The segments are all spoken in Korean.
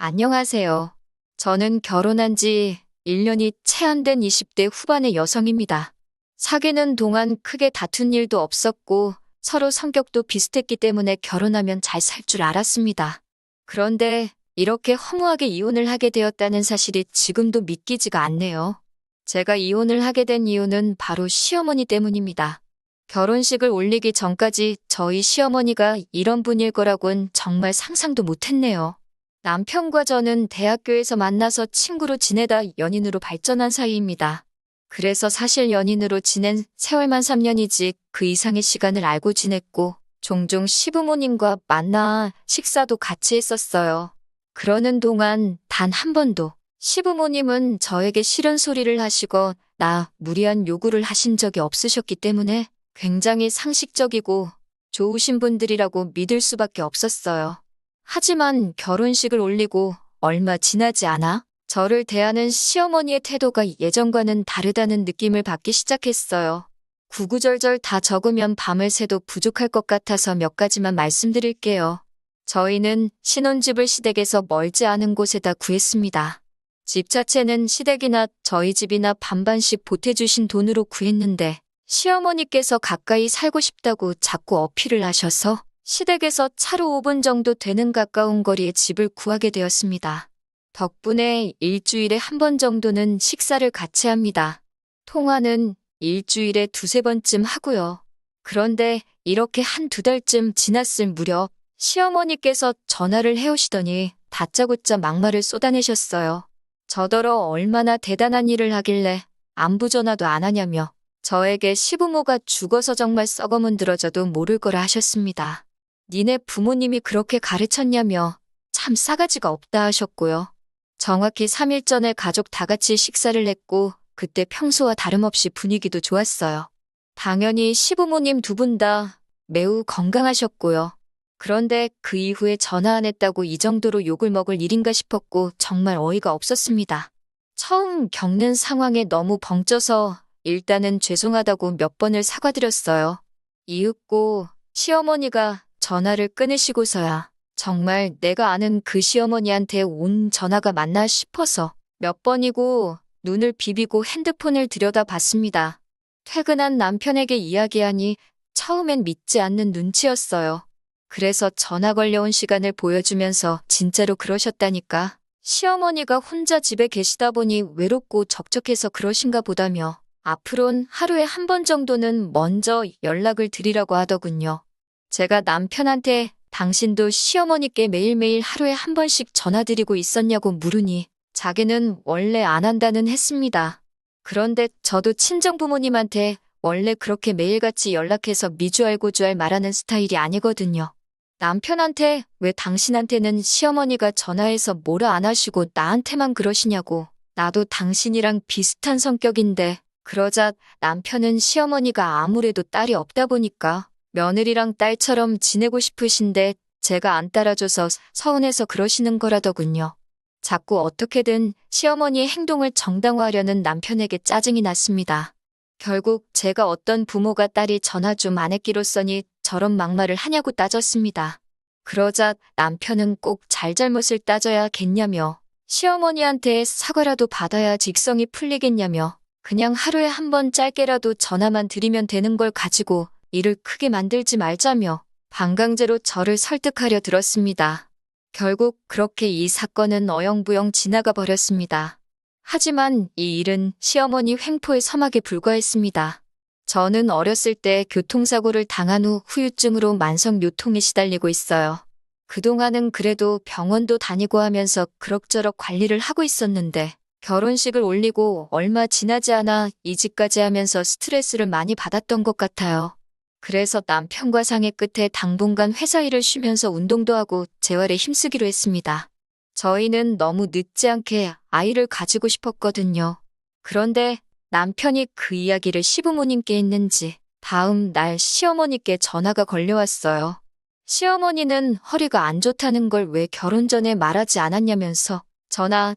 안녕하세요. 저는 결혼한 지 1년이 채 안 된 20대 후반의 여성입니다. 사귀는 동안 크게 다툰 일도 없었고 서로 성격도 비슷했기 때문에 결혼하면 잘 살 줄 알았습니다. 그런데 이렇게 허무하게 이혼을 하게 되었다는 사실이 지금도 믿기지가 않네요. 제가 이혼을 하게 된 이유는 바로 시어머니 때문입니다. 결혼식을 올리기 전까지 저희 시어머니가 이런 분일 거라곤 정말 상상도 못했네요. 남편과 저는 대학교에서 만나서 친구로 지내다 연인으로 발전한 사이입니다. 그래서 사실 연인으로 지낸 세월만 3년이지 그 이상의 시간을 알고 지냈고 종종 시부모님과 만나 식사도 같이 했었어요. 그러는 동안 단 한 번도 시부모님은 저에게 싫은 소리를 하시고 나 무리한 요구를 하신 적이 없으셨기 때문에 굉장히 상식적이고 좋으신 분들이라고 믿을 수밖에 없었어요. 하지만 결혼식을 올리고 얼마 지나지 않아 저를 대하는 시어머니의 태도가 예전과는 다르다는 느낌을 받기 시작했어요. 구구절절 다 적으면 밤을 새도 부족할 것 같아서 몇 가지만 말씀드릴게요. 저희는 신혼집을 시댁에서 멀지 않은 곳에다 구했습니다. 집 자체는 시댁이나 저희 집이나 반반씩 보태주신 돈으로 구했는데 시어머니께서 가까이 살고 싶다고 자꾸 어필을 하셔서 시댁에서 차로 5분 정도 되는 가까운 거리에 집을 구하게 되었습니다. 덕분에 일주일에 한 번 정도는 식사를 같이 합니다. 통화는 일주일에 두세 번쯤 하고요. 그런데 이렇게 한두 달쯤 지났을 무렵 시어머니께서 전화를 해오시더니 다짜고짜 막말을 쏟아내셨어요. 저더러 얼마나 대단한 일을 하길래 안부 전화도 안 하냐며 저에게 시부모가 죽어서 정말 썩어문드러져도 모를 거라 하셨습니다. 니네 부모님이 그렇게 가르쳤냐며 참 싸가지가 없다 하셨고요. 정확히 3일 전에 가족 다 같이 식사를 했고 그때 평소와 다름없이 분위기도 좋았어요. 당연히 시부모님 두 분 다 매우 건강하셨고요. 그런데 그 이후에 전화 안 했다고 이 정도로 욕을 먹을 일인가 싶었고 정말 어이가 없었습니다. 처음 겪는 상황에 너무 벙쪄서 일단은 죄송하다고 몇 번을 사과드렸어요. 이윽고 시어머니가 전화를 끊으시고서야 정말 내가 아는 그 시어머니한테 온 전화가 맞나 싶어서 몇 번이고 눈을 비비고 핸드폰을 들여다봤습니다. 퇴근한 남편에게 이야기하니 처음엔 믿지 않는 눈치였어요. 그래서 전화 걸려온 시간을 보여주면서 진짜로 그러셨다니까. 시어머니가 혼자 집에 계시다 보니 외롭고 적적해서 그러신가 보다며 앞으론 하루에 한 번 정도는 먼저 연락을 드리라고 하더군요. 제가 남편한테 당신도 시어머니께 매일매일 하루에 한 번씩 전화드리고 있었냐고 물으니 자기는 원래 안 한다는 했습니다. 그런데 저도 친정부모님한테 원래 그렇게 매일같이 연락해서 미주알고주알 말하는 스타일이 아니거든요. 남편한테 왜 당신한테는 시어머니가 전화해서 뭐라 안 하시고 나한테만 그러시냐고. 나도 당신이랑 비슷한 성격인데 그러자 남편은 시어머니가 아무래도 딸이 없다 보니까 며느리랑 딸처럼 지내고 싶으신데 제가 안 따라줘서 서운해서 그러시는 거라더군요. 자꾸 어떻게든 시어머니의 행동을 정당화하려는 남편에게 짜증이 났습니다. 결국 제가 어떤 부모가 딸이 전화 좀 안 했기로써니 저런 막말을 하냐고 따졌습니다. 그러자 남편은 꼭 잘잘못을 따져야겠냐며 시어머니한테 사과라도 받아야 직성이 풀리겠냐며 그냥 하루에 한 번 짧게라도 전화만 드리면 되는 걸 가지고 일을 크게 만들지 말자며 반강제로 저를 설득하려 들었습니다. 결국 그렇게 이 사건은 어영부영 지나가 버렸습니다. 하지만 이 일은 시어머니 횡포의 서막에 불과했습니다. 저는 어렸을 때 교통사고를 당한 후 후유증으로 만성요통에 시달리고 있어요. 그동안은 그래도 병원도 다니고 하면서 그럭저럭 관리를 하고 있었는데 결혼식을 올리고 얼마 지나지 않아 이직까지 하면서 스트레스를 많이 받았던 것 같아요. 그래서 남편과 상의 끝에 당분간 회사 일을 쉬면서 운동도 하고 재활에 힘쓰기로 했습니다. 저희는 너무 늦지 않게 아이를 가지고 싶었거든요. 그런데 남편이 그 이야기를 시부모님께 했는지 다음 날 시어머니께 전화가 걸려왔어요. 시어머니는 허리가 안 좋다는 걸 왜 결혼 전에 말하지 않았냐면서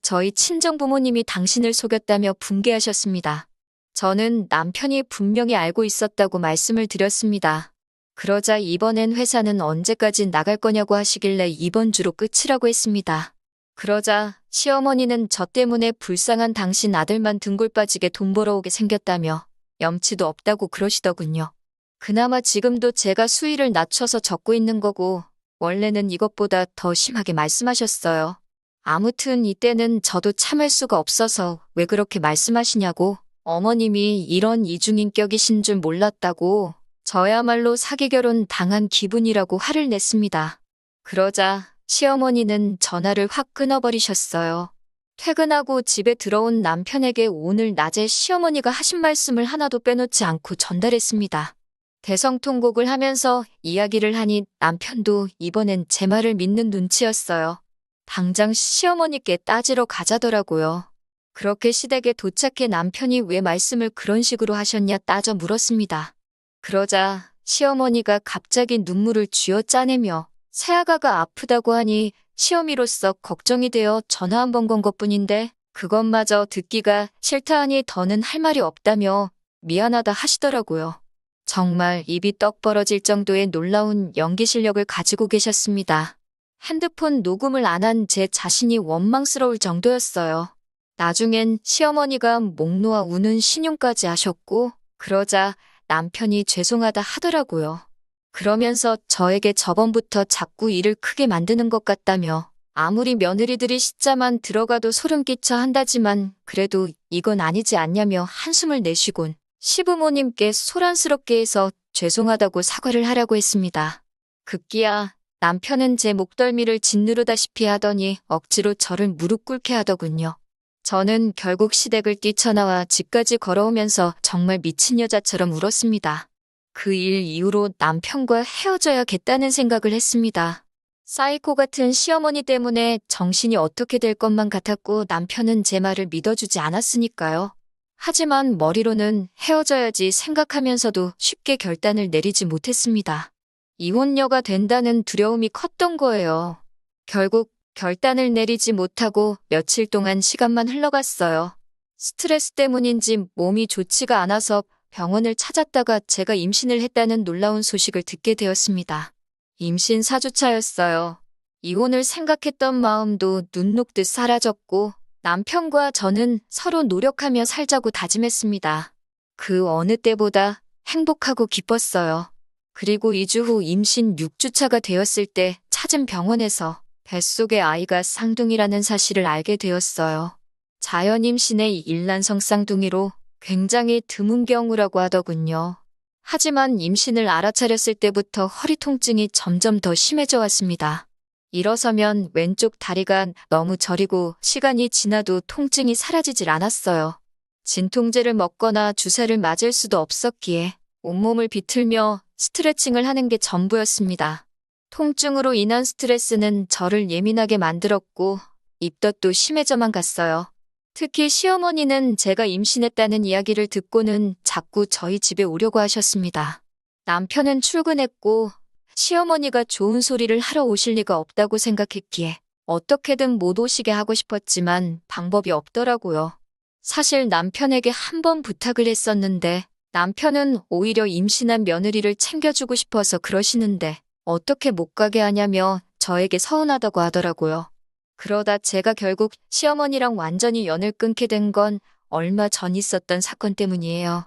저희 친정부모님이 당신을 속였다며 분개하셨습니다. 저는 남편이 분명히 알고 있었다고 말씀을 드렸습니다. 그러자 이번엔 회사는 언제까지 나갈 거냐고 하시길래 이번 주로 끝이라고 했습니다. 그러자 시어머니는 저 때문에 불쌍한 당신 아들만 등골 빠지게 돈 벌어오게 생겼다며 염치도 없다고 그러시더군요. 그나마 지금도 제가 수위를 낮춰서 적고 있는 거고 원래는 이것보다 더 심하게 말씀하셨어요. 아무튼 이때는 저도 참을 수가 없어서 왜 그렇게 말씀하시냐고 어머님이 이런 이중인격이신 줄 몰랐다고 저야말로 사기 결혼 당한 기분이라고 화를 냈습니다. 그러자 시어머니는 전화를 확 끊어버리셨어요. 퇴근하고 집에 들어온 남편에게 오늘 낮에 시어머니가 하신 말씀을 하나도 빼놓지 않고 전달했습니다. 대성통곡을 하면서 이야기를 하니 남편도 이번엔 제 말을 믿는 눈치였어요. 당장 시어머니께 따지러 가자더라고요. 그렇게 시댁에 도착해 남편이 왜 말씀을 그런 식으로 하셨냐 따져 물었습니다. 그러자 시어머니가 갑자기 눈물을 쥐어 짜내며 새아가가 아프다고 하니 시어미로서 걱정이 되어 전화 한 번 건 것뿐인데 그것마저 듣기가 싫다 하니 더는 할 말이 없다며 미안하다 하시더라고요. 정말 입이 떡 벌어질 정도의 놀라운 연기 실력을 가지고 계셨습니다. 핸드폰 녹음을 안 한 제 자신이 원망스러울 정도였어요. 나중엔 시어머니가 목 놓아 우는 신용까지 하셨고 그러자 남편이 죄송하다 하더라고요. 그러면서 저에게 저번부터 자꾸 일을 크게 만드는 것 같다며 아무리 며느리들이 시자만 들어가도 소름 끼쳐 한다지만 그래도 이건 아니지 않냐며 한숨을 내쉬곤 시부모님께 소란스럽게 해서 죄송하다고 사과를 하라고 했습니다. 급기야 남편은 제 목덜미를 짓누르다시피 하더니 억지로 저를 무릎 꿇게 하더군요. 저는 결국 시댁을 뛰쳐나와 집까지 걸어오면서 정말 미친 여자처럼 울었습니다. 그 일 이후로 남편과 헤어져야겠다는 생각을 했습니다. 사이코 같은 시어머니 때문에 정신이 어떻게 될 것만 같았고 남편은 제 말을 믿어주지 않았으니까요. 하지만 머리로는 헤어져야지 생각하면서도 쉽게 결단을 내리지 못했습니다. 이혼녀가 된다는 두려움이 컸던 거예요. 결국 결단을 내리지 못하고 며칠 동안 시간만 흘러갔어요. 스트레스 때문인지 몸이 좋지가 않아서 병원을 찾았다가 제가 임신을 했다는 놀라운 소식을 듣게 되었습니다. 임신 4주차였어요. 이혼을 생각했던 마음도 눈 녹듯 사라졌고 남편과 저는 서로 노력하며 살자고 다짐했습니다. 그 어느 때보다 행복하고 기뻤어요. 그리고 2주 후 임신 6주차가 되었을 때 찾은 병원에서 뱃속의 아이가 쌍둥이라는 사실을 알게 되었어요. 자연 임신의 일란성 쌍둥이로 굉장히 드문 경우라고 하더군요. 하지만 임신을 알아차렸을 때부터 허리 통증이 점점 더 심해져 왔습니다. 일어서면 왼쪽 다리가 너무 저리고 시간이 지나도 통증이 사라지질 않았어요. 진통제를 먹거나 주사를 맞을 수도 없었기에 온몸을 비틀며 스트레칭을 하는 게 전부였습니다. 통증으로 인한 스트레스는 저를 예민하게 만들었고 입덧도 심해져만 갔어요. 특히 시어머니는 제가 임신했다는 이야기를 듣고는 자꾸 저희 집에 오려고 하셨습니다. 남편은 출근했고 시어머니가 좋은 소리를 하러 오실 리가 없다고 생각했기에 어떻게든 못 오시게 하고 싶었지만 방법이 없더라고요. 사실 남편에게 한 번 부탁을 했었는데 남편은 오히려 임신한 며느리를 챙겨주고 싶어서 그러시는데 어떻게 못 가게 하냐며 저에게 서운하다고 하더라고요. 그러다 제가 결국 시어머니랑 완전히 연을 끊게 된 건 얼마 전 있었던 사건 때문이에요.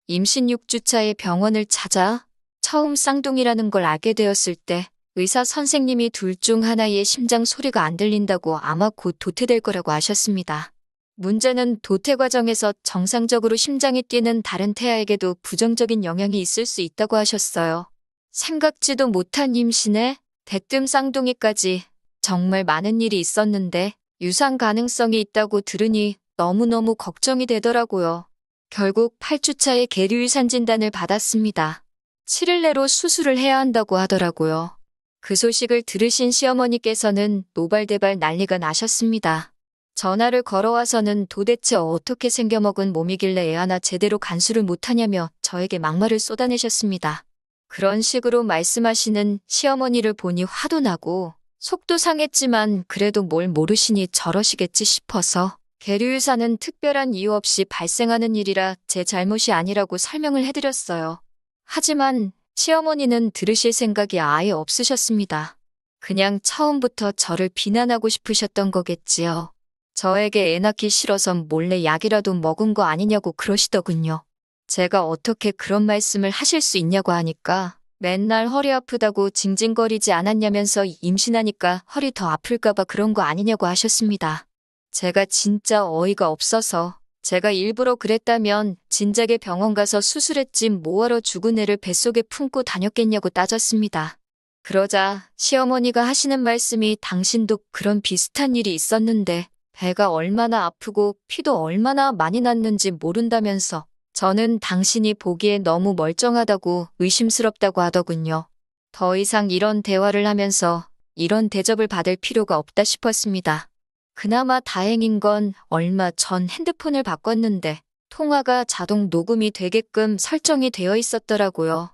임신 6주차에 병원을 찾아 처음 쌍둥이라는 걸 알게 되었을 때 의사 선생님이 둘 중 하나의 심장 소리가 안 들린다고 아마 곧 도태될 거라고 하셨습니다. 문제는 도태 과정에서 정상적으로 심장이 뛰는 다른 태아에게도 부정적인 영향이 있을 수 있다고 하셨어요. 생각지도 못한 임신에 대뜸 쌍둥이까지 정말 많은 일이 있었는데 유산 가능성이 있다고 들으니 너무너무 걱정이 되더라고요. 결국 8주차에 계류유산 진단을 받았습니다. 7일 내로 수술을 해야 한다고 하더라고요. 그 소식을 들으신 시어머니께서는 노발대발 난리가 나셨습니다. 전화를 걸어와서는 도대체 어떻게 생겨먹은 몸이길래 애 하나 제대로 간수를 못하냐며 저에게 막말을 쏟아내셨습니다. 그런 식으로 말씀하시는 시어머니를 보니 화도 나고 속도 상했지만 그래도 뭘 모르시니 저러시겠지 싶어서 계류유산은 특별한 이유 없이 발생하는 일이라 제 잘못이 아니라고 설명을 해드렸어요. 하지만 시어머니는 들으실 생각이 아예 없으셨습니다. 그냥 처음부터 저를 비난하고 싶으셨던 거겠지요. 저에게 애 낳기 싫어서 몰래 약이라도 먹은 거 아니냐고 그러시더군요. 제가 어떻게 그런 말씀을 하실 수 있냐고 하니까 맨날 허리 아프다고 징징거리지 않았냐면서 임신하니까 허리 더 아플까봐 그런 거 아니냐고 하셨습니다. 제가 진짜 어이가 없어서 제가 일부러 그랬다면 진작에 병원 가서 수술했지 뭐하러 죽은 애를 뱃속에 품고 다녔겠냐고 따졌습니다. 그러자 시어머니가 하시는 말씀이 당신도 그런 비슷한 일이 있었는데 배가 얼마나 아프고 피도 얼마나 많이 났는지 모른다면서 저는 당신이 보기에 너무 멀쩡하다고 의심스럽다고 하더군요. 더 이상 이런 대화를 하면서 이런 대접을 받을 필요가 없다 싶었습니다. 그나마 다행인 건 얼마 전 핸드폰을 바꿨는데 통화가 자동 녹음이 되게끔 설정이 되어 있었더라고요.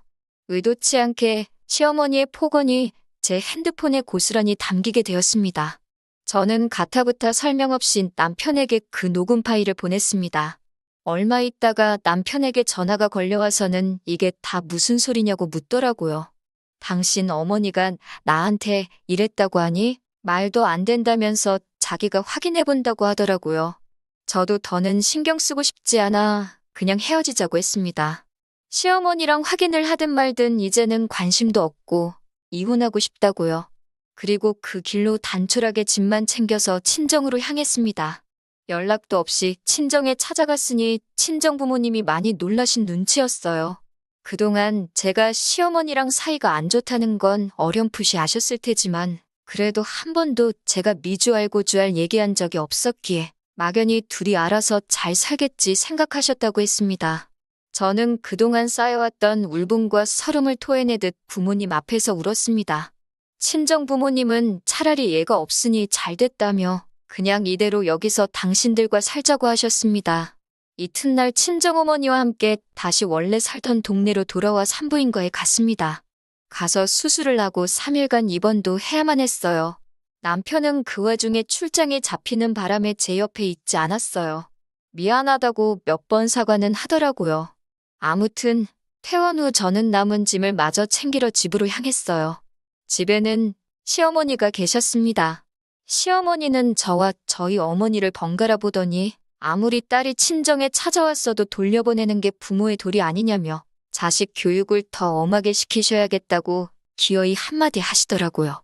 의도치 않게 시어머니의 폭언이 제 핸드폰에 고스란히 담기게 되었습니다. 저는 가타부타 설명 없이 남편에게 그 녹음 파일을 보냈습니다. 얼마 있다가 남편에게 전화가 걸려와서는 이게 다 무슨 소리냐고 묻더라고요. 당신 어머니가 나한테 이랬다고 하니 말도 안 된다면서 자기가 확인해 본다고 하더라고요. 저도 더는 신경 쓰고 싶지 않아 그냥 헤어지자고 했습니다. 시어머니랑 확인을 하든 말든 이제는 관심도 없고 이혼하고 싶다고요. 그리고 그 길로 단촐하게 짐만 챙겨서 친정으로 향했습니다. 연락도 없이 친정에 찾아갔으니 친정 부모님이 많이 놀라신 눈치였어요. 그동안 제가 시어머니랑 사이가 안 좋다는 건 어렴풋이 아셨을 테지만 그래도 한 번도 제가 미주알고주알 얘기한 적이 없었기에 막연히 둘이 알아서 잘 살겠지 생각하셨다고 했습니다. 저는 그동안 쌓여왔던 울분과 서름을 토해내듯 부모님 앞에서 울었습니다. 친정 부모님은 차라리 얘가 없으니 잘 됐다며 그냥 이대로 여기서 당신들과 살자고 하셨습니다. 이튿날 친정어머니와 함께 다시 원래 살던 동네로 돌아와 산부인과에 갔습니다. 가서 수술을 하고 3일간 입원도 해야만 했어요. 남편은 그 와중에 출장에 잡히는 바람에 제 옆에 있지 않았어요. 미안하다고 몇 번 사과는 하더라고요. 아무튼 퇴원 후 저는 남은 짐을 마저 챙기러 집으로 향했어요. 집에는 시어머니가 계셨습니다. 시어머니는 저와 저희 어머니를 번갈아 보더니 아무리 딸이 친정에 찾아왔어도 돌려보내는 게 부모의 도리 아니냐며 자식 교육을 더 엄하게 시키셔야겠다고 기어이 한마디 하시더라고요.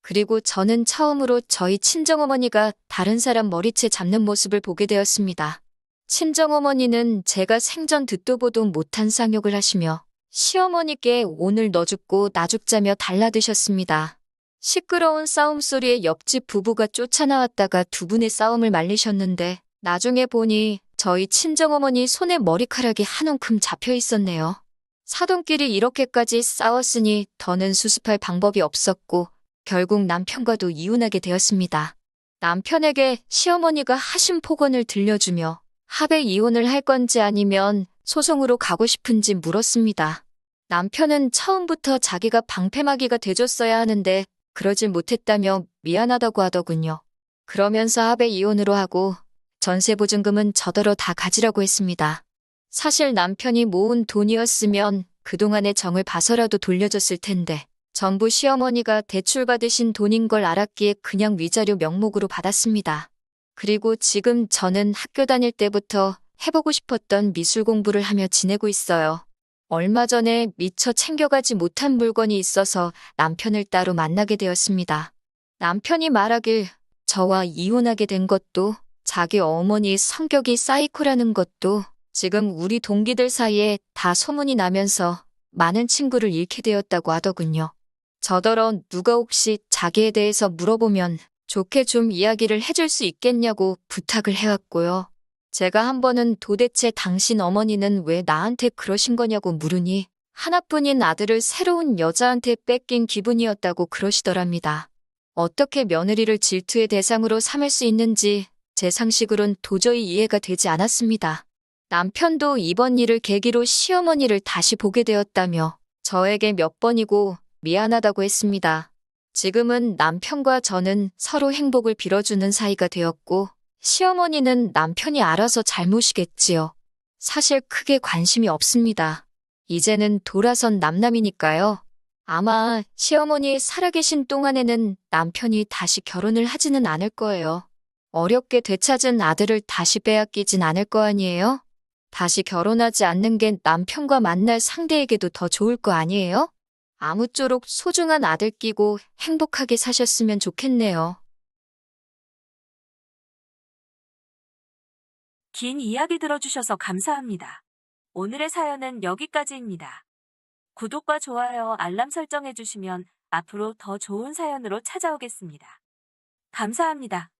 그리고 저는 처음으로 저희 친정어머니가 다른 사람 머리채 잡는 모습을 보게 되었습니다. 친정어머니는 제가 생전 듣도 보도 못한 쌍욕을 하시며 시어머니께 오늘 너 죽고 나 죽자며 달라드셨습니다. 시끄러운 싸움 소리에 옆집 부부가 쫓아나왔다가 두 분의 싸움을 말리셨는데 나중에 보니 저희 친정어머니 손에 머리카락이 한 움큼 잡혀 있었네요. 사돈끼리 이렇게까지 싸웠으니 더는 수습할 방법이 없었고 결국 남편과도 이혼하게 되었습니다. 남편에게 시어머니가 하신 폭언을 들려주며 합의 이혼을 할 건지 아니면 소송으로 가고 싶은지 물었습니다. 남편은 처음부터 자기가 방패막이가 돼줬어야 하는데 그러질 못했다며 미안하다고 하더군요. 그러면서 합의 이혼으로 하고 전세보증금은 저더러 다 가지라고 했습니다. 사실 남편이 모은 돈이었으면 그동안의 정을 봐서라도 돌려줬을 텐데 전부 시어머니가 대출받으신 돈인 걸 알았기에 그냥 위자료 명목으로 받았습니다. 그리고 지금 저는 학교 다닐 때부터 해보고 싶었던 미술 공부를 하며 지내고 있어요. 얼마 전에 미처 챙겨가지 못한 물건이 있어서 남편을 따로 만나게 되었습니다. 남편이 말하길 저와 이혼하게 된 것도 자기 어머니 성격이 사이코라는 것도 지금 우리 동기들 사이에 다 소문이 나면서 많은 친구를 잃게 되었다고 하더군요. 저더러 누가 혹시 자기에 대해서 물어보면 좋게 좀 이야기를 해줄 수 있겠냐고 부탁을 해왔고요. 제가 한 번은 도대체 당신 어머니는 왜 나한테 그러신 거냐고 물으니 하나뿐인 아들을 새로운 여자한테 뺏긴 기분이었다고 그러시더랍니다. 어떻게 며느리를 질투의 대상으로 삼을 수 있는지 제 상식으론 도저히 이해가 되지 않았습니다. 남편도 이번 일을 계기로 시어머니를 다시 보게 되었다며 저에게 몇 번이고 미안하다고 했습니다. 지금은 남편과 저는 서로 행복을 빌어주는 사이가 되었고 시어머니는 남편이 알아서 잘 모시겠지요. 사실 크게 관심이 없습니다. 이제는 돌아선 남남이니까요. 아마 시어머니 살아계신 동안에는 남편이 다시 결혼을 하지는 않을 거예요. 어렵게 되찾은 아들을 다시 빼앗기진 않을 거 아니에요? 다시 결혼하지 않는 게 남편과 만날 상대에게도 더 좋을 거 아니에요? 아무쪼록 소중한 아들 끼고 행복하게 사셨으면 좋겠네요. 긴 이야기 들어주셔서 감사합니다. 오늘의 사연은 여기까지입니다. 구독과 좋아요, 알람 설정해주시면 앞으로 더 좋은 사연으로 찾아오겠습니다. 감사합니다.